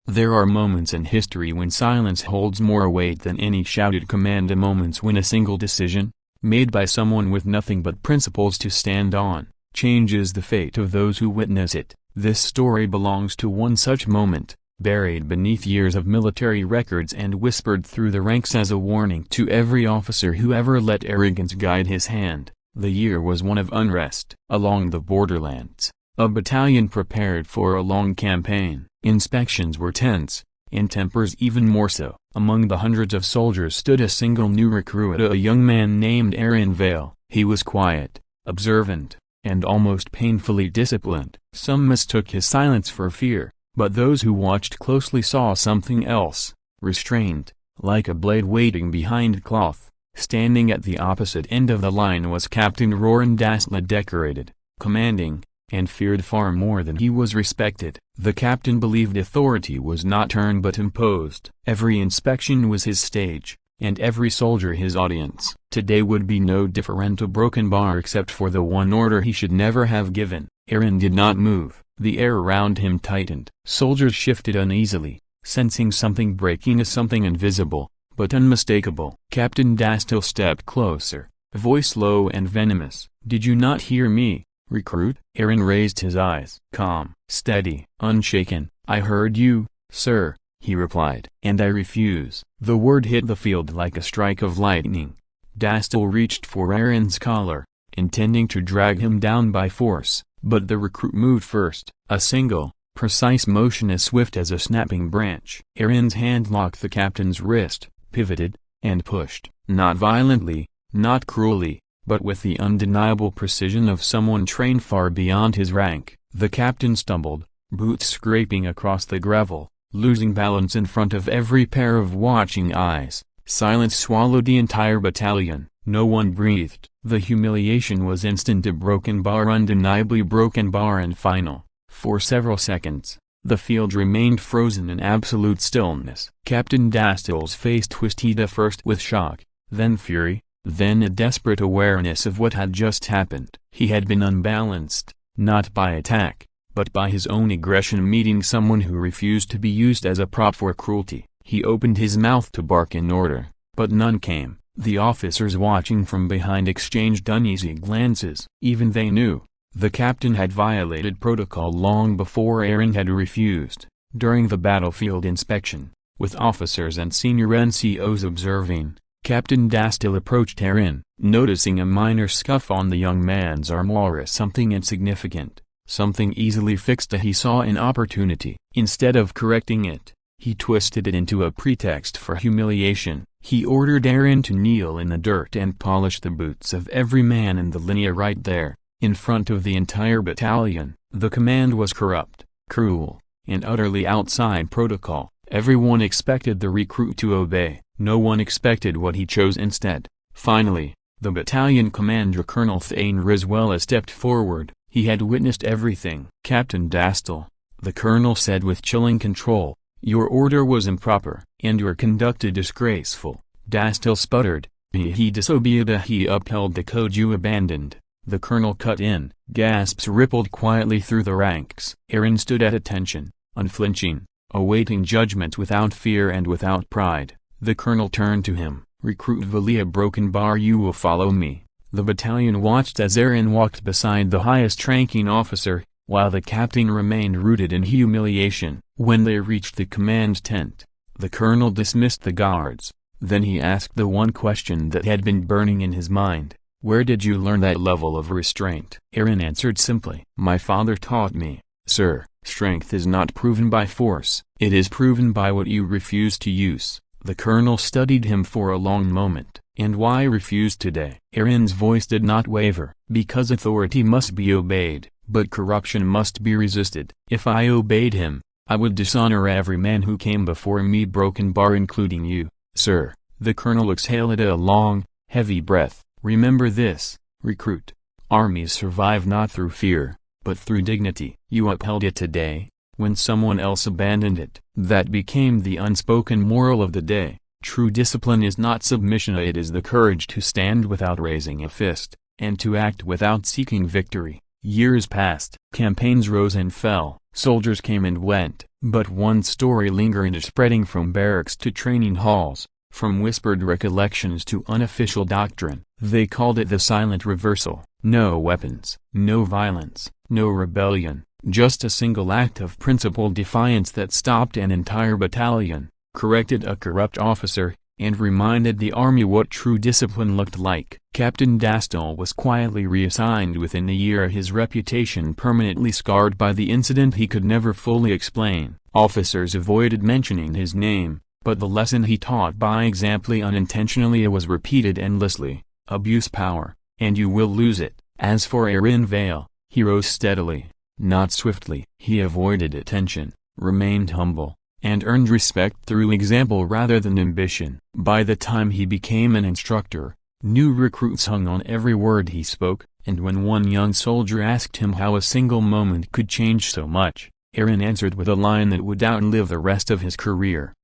There are moments in history when silence holds more weight than any shouted command, moments when a single decision, made by someone with nothing but principles to stand on, changes the fate of those who witness it. This story belongs to one such moment, buried beneath years of military records and whispered through the ranks as a warning to every officer who ever let arrogance guide his hand. The year was one of unrest. Along the borderlands, a battalion prepared for a long campaign. Inspections were tense, and tempers even more so. Among the hundreds of soldiers stood a single new recruit, a young man named Aaron Vale. He was quiet, observant, and almost painfully disciplined. Some mistook his silence for fear, but those who watched closely saw something else. Restrained, like a blade waiting behind cloth, standing at the opposite end of the line was Captain Roran Dasla, decorated, commanding, and feared far more than he was respected. The captain believed authority was not earned but imposed. Every inspection was his stage, and every soldier his audience. Today would be no different. A broken bar except for the one order he should never have given. Aaron did not move. The air around him tightened. Soldiers shifted uneasily, sensing something breaking, something invisible, but unmistakable. Captain Dastil stepped closer, voice low and venomous. "Did you not hear me, recruit?" Aaron raised his eyes. Calm, steady, unshaken. "I heard you, sir," he replied. "And I refuse." The word hit the field like a strike of lightning. Dastil reached for Aaron's collar, intending to drag him down by force, but the recruit moved first. A single, precise motion as swift as a snapping branch. Aaron's hand locked the captain's wrist, pivoted, and pushed. Not violently, not cruelly, but with the undeniable precision of someone trained far beyond his rank. The captain stumbled, boots scraping across the gravel, losing balance in front of every pair of watching eyes. Silence swallowed the entire battalion. No one breathed. The humiliation was instant. A broken bar, undeniably broken bar, and final. For several seconds, the field remained frozen in absolute stillness. Captain Dastil's face twisted, first with shock, then fury, then a desperate awareness of what had just happened. He had been unbalanced, not by attack, but by his own aggression, meeting someone who refused to be used as a prop for cruelty. He opened his mouth to bark in order, but none came. The officers watching from behind exchanged uneasy glances. Even they knew the captain had violated protocol long before Aaron had refused. During the battlefield inspection, with officers and senior NCOs observing, Captain Dastil approached Aaron, noticing a minor scuff on the young man's armor, something insignificant, something easily fixed. He saw an opportunity. Instead of correcting it, he twisted it into a pretext for humiliation. He ordered Aaron to kneel in the dirt and polish the boots of every man in the linea right there, in front of the entire battalion. The command was corrupt, cruel, and utterly outside protocol. Everyone expected the recruit to obey. No one expected what he chose instead. Finally, the battalion commander, Colonel Thane Riswella, stepped forward. He had witnessed everything. "Captain Dastil," the colonel said with chilling control, "your order was improper, and your conduct disgraceful." Dastil sputtered. "He disobeyed. He upheld the code you abandoned," the colonel cut in. Gasps rippled quietly through the ranks. Aaron stood at attention, unflinching, awaiting judgment without fear and without pride. The colonel turned to him. "Recruit Valia, broken bar, you will follow me." The battalion watched as Aaron walked beside the highest-ranking officer, while the captain remained rooted in humiliation. When they reached the command tent, the colonel dismissed the guards. Then he asked the one question that had been burning in his mind: "Where did you learn that level of restraint?" Aaron answered simply, "My father taught me, sir. Strength is not proven by force, it is proven by what you refuse to use." The colonel studied him for a long moment. "And why refuse today?" Aaron's voice did not waver. "Because authority must be obeyed, but corruption must be resisted. If I obeyed him, I would dishonor every man who came before me, broken bar, including you, sir." The colonel exhaled a long, heavy breath. "Remember this, recruit. Armies survive not through fear, but through dignity. You upheld it today, when someone else abandoned it. That became the unspoken moral of the day. True discipline is not submission, it is the courage to stand without raising a fist, and to act without seeking victory." Years passed. Campaigns rose and fell. Soldiers came and went, But one story lingered, spreading from barracks to training halls, from whispered recollections to unofficial doctrine. They called it the silent reversal. No weapons, no violence, no rebellion, just a single act of principled defiance that stopped an entire battalion, corrected a corrupt officer, and reminded the army what true discipline looked like. Captain Dastal was quietly reassigned within a year, his reputation permanently scarred by the incident he could never fully explain. Officers avoided mentioning his name, but the lesson he taught by example unintentionally was repeated endlessly: abuse power, and you will lose it. As for Aaron Vale, he rose steadily, not swiftly. He avoided attention, remained humble, and earned respect through example rather than ambition. By the time he became an instructor, new recruits hung on every word he spoke, and when one young soldier asked him how a single moment could change so much, Aaron answered with a line that would outlive the rest of his career: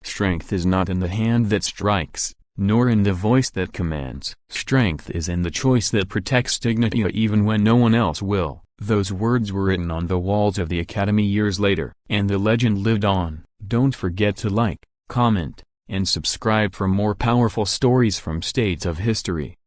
"Strength is not in the hand that strikes, nor in the voice that commands. Strength is in the choice that protects dignity even when no one else will." Those words were written on the walls of the academy years later, and the legend lived on. Don't forget to like, comment, and subscribe for more powerful stories from States of History.